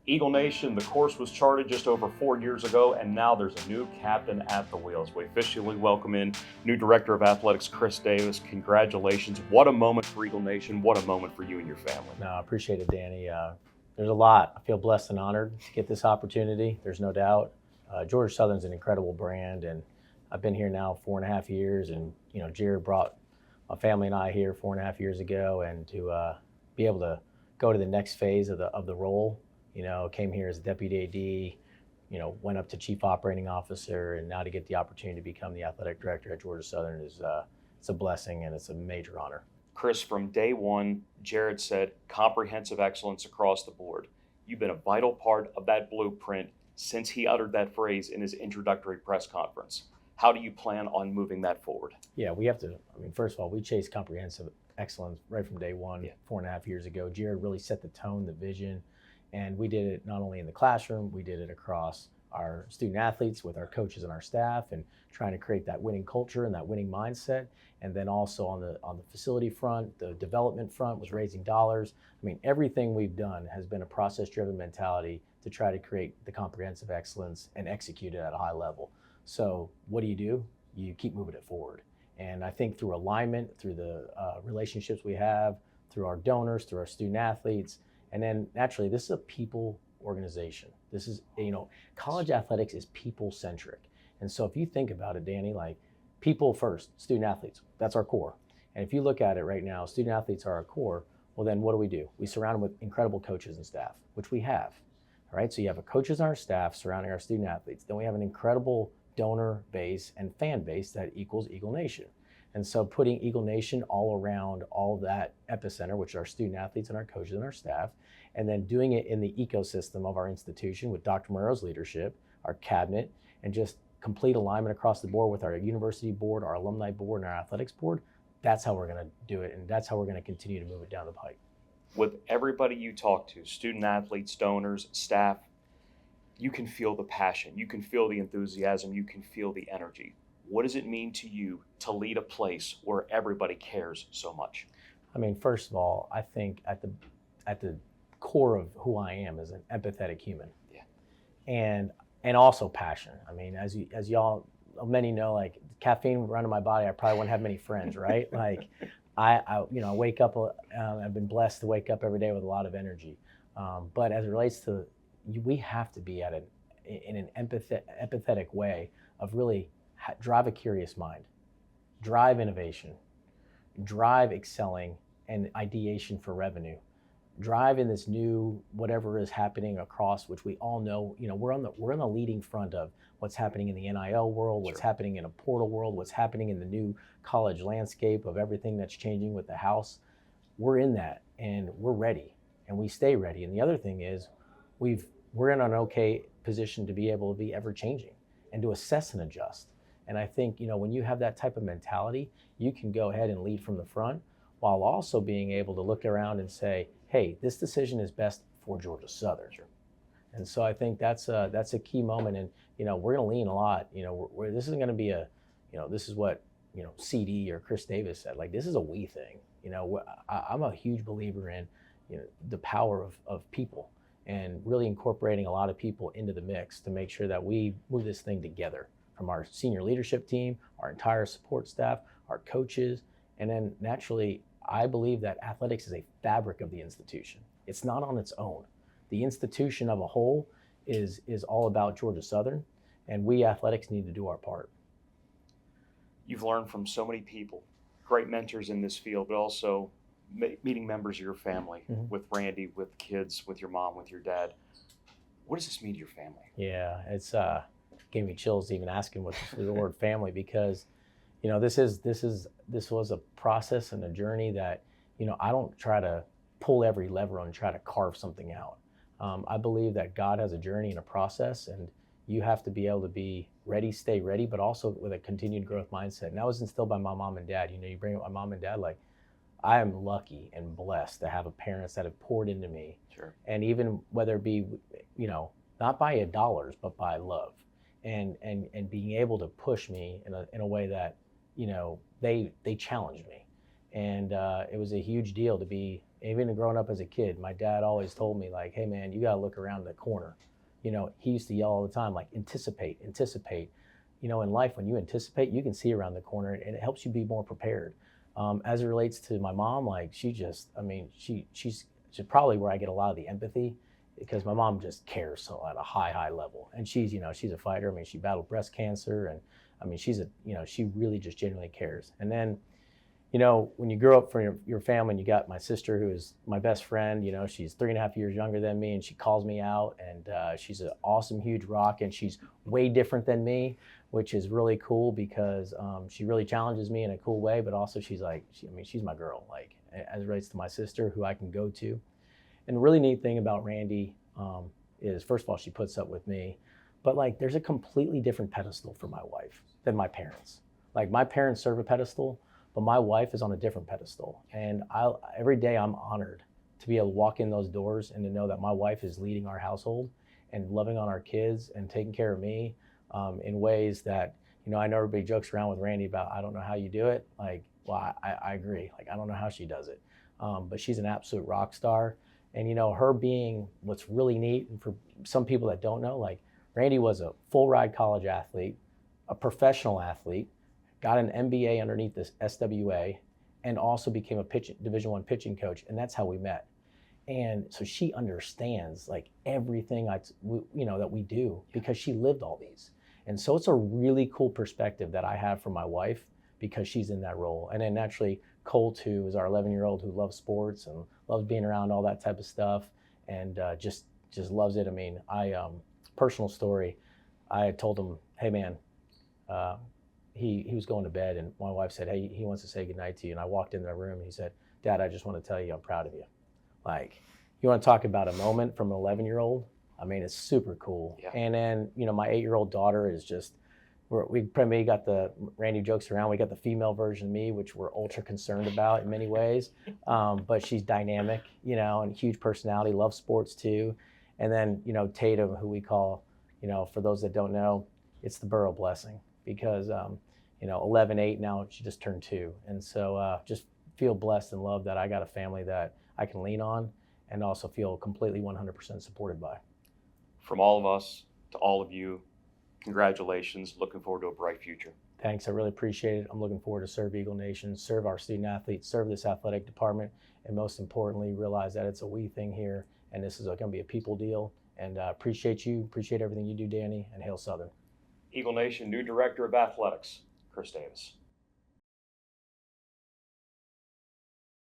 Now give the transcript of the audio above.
Eagle Nation, the course was charted just over 4 years ago, and now there's a new captain at the wheels. We officially welcome in new Director of Athletics, Chris Davis. Congratulations. What a moment for Eagle Nation. What a moment for you and your family. No, I appreciate it, Danny. There's a lot. I feel blessed and honored to get this opportunity. There's no doubt. Georgia Southern's an incredible brand, and I've been here now 4.5 years, and Jared brought my family and I here 4.5 years ago, and to be able to go to the next phase of the role. Came here as deputy AD, went up to chief operating officer, and now to get the opportunity to become the athletic director at Georgia Southern is it's a blessing and it's a major honor. Chris, from day one, Jared said comprehensive excellence across the board. You've been a vital part of that blueprint since he uttered that phrase in his introductory press conference. How do you plan on moving that forward? Yeah, we have to. First of all, we chased comprehensive excellence right from day one, 4.5 years ago. Jared really set the tone, the vision. And we did it not only in the classroom, we did it across our student athletes with our coaches and our staff, and trying to create that winning culture and that winning mindset. And then also on the facility front, the development front was raising dollars. Everything we've done has been a process-driven mentality to try to create the comprehensive excellence and execute it at a high level. So what do? You keep moving it forward. And I think through alignment, through the relationships we have, through our donors, through our student athletes, and then naturally, this is a people organization. This is, college athletics is people centric. And so if you think about it, Danny, like people first, student athletes, that's our core. And if you look at it right now, student athletes are our core. Well, then what do? We surround them with incredible coaches and staff, which we have. All right. So you have a coaches on our staff surrounding our student athletes. Then we have an incredible donor base and fan base that equals Eagle Nation. And so putting Eagle Nation all around all of that epicenter, which are our student athletes and our coaches and our staff, and then doing it in the ecosystem of our institution with Dr. Moreau's leadership, our cabinet, and just complete alignment across the board with our university board, our alumni board, and our athletics board. That's how we're going to do it, and that's how we're going to continue to move it down the pike. With everybody you talk to, student athletes, donors, staff, you can feel the passion, you can feel the enthusiasm, you can feel the energy. What does it mean to you to lead a place where everybody cares so much? First of all, I think at the core of who I am is an empathetic human. Yeah. And also passion. As y'all, many know, like caffeine running my body, I probably wouldn't have many friends, right? Like I wake up, I've been blessed to wake up every day with a lot of energy. But as it relates to, we have to be in an empathetic way of really drive a curious mind, drive innovation, drive excelling and ideation for revenue, drive in this new whatever is happening across, which we all know, we're on the leading front of what's happening in the NIL world, what's happening in a portal world, what's happening in the new college landscape of everything that's changing with the house. We're in that, and we're ready, and we stay ready. And the other thing is, we're in an okay position to be able to be ever changing and to assess and adjust. And I think, when you have that type of mentality, you can go ahead and lead from the front while also being able to look around and say, hey, this decision is best for Georgia Southern. And so I think that's a key moment. And, we're going to lean a lot. This isn't going to be this is what, CD or Chris Davis said. Like, this is a we thing. I'm a huge believer in, the power of people and really incorporating a lot of people into the mix to make sure that we move this thing together. From our senior leadership team, our entire support staff, our coaches, and then naturally, I believe that athletics is a fabric of the institution. It's not on its own. The institution of a whole is all about Georgia Southern, and we athletics need to do our part. You've learned from so many people, great mentors in this field, but also meeting members of your family, with Randy, with kids, with your mom, with your dad. What does this mean to your family? Yeah, it's gave me chills even asking what the word family, because this was a process and a journey that I don't try to pull every lever and try to carve something out. I believe that God has a journey and a process, and you have to be able to be ready, stay ready, but also with a continued growth mindset. And that was instilled by my mom and dad. You bring up my mom and dad, like I am lucky and blessed to have parents that have poured into me. Sure. And even whether it be not by dollars, but by love. And being able to push me in a way that they challenged me, and it was a huge deal to be even growing up as a kid, my dad always told me like, hey man, you got to look around the corner. You know, he used to yell all the time, like anticipate, anticipate. You know, in life, when you anticipate, you can see around the corner and it helps you be more prepared. As it relates to my mom, like she just, I mean, she's probably where I get a lot of the empathy because my mom just cares so at a high level. And she's, you know, she's a fighter. I mean, she battled breast cancer and I mean, she's a, you know, she really just genuinely cares. And then, you know, when you grow up from your family and you got my sister who is my best friend, you know, she's 3.5 years younger than me and she calls me out and she's an awesome, huge rock and she's way different than me, which is really cool because she really challenges me in a cool way, but also she's like, I mean, she's my girl, like as it relates to my sister who I can go to. And the really neat thing about Randy is first of all, she puts up with me, but like there's a completely different pedestal for my wife than my parents. Like my parents serve a pedestal, but my wife is on a different pedestal. And every day I'm honored to be able to walk in those doors and to know that my wife is leading our household and loving on our kids and taking care of me in ways that, you know, I know everybody jokes around with Randy about, I don't know how you do it. Like, well, I agree. Like, I don't know how she does it. But she's an absolute rock star. And, you know, her being what's really neat, and for some people that don't know, like Randy was a full ride college athlete, a professional athlete, got an MBA underneath this SWA, and also became a Division I pitching coach, and that's how we met. And so she understands like everything that we do because she lived all these. And so it's a really cool perspective that I have from my wife because she's in that role. And then naturally, Cole too is our 11-year-old who loves sports and loves being around all that type of stuff, and just loves it. I mean, personal story, I had told him, hey man. He was going to bed and my wife said, hey, he wants to say goodnight to you. And I walked into the room and he said, Dad, I just want to tell you I'm proud of you. Like, you want to talk about a moment from an 11-year-old? I mean, it's super cool. Yeah. And then, you know, my 8-year-old daughter is just, we probably got Randy jokes around, we got the female version of me, which we're ultra concerned about in many ways. But she's dynamic, you know, and huge personality, loves sports too. And then, you know, Tatum, who we call, you know, for those that don't know, it's the Burrow blessing because, you know, 11-8 now, she just turned 2. And so just feel blessed and loved that I got a family that I can lean on and also feel completely 100% supported by. From all of us to all of you, congratulations. Looking forward to a bright future. Thanks. I really appreciate it. I'm looking forward to serve Eagle Nation, serve our student athletes, serve this athletic department, and most importantly, realize that it's a we thing here and this is going to be a people deal. And appreciate you, appreciate everything you do, Danny, and hail Southern. Eagle Nation, new Director of Athletics, Chris Davis.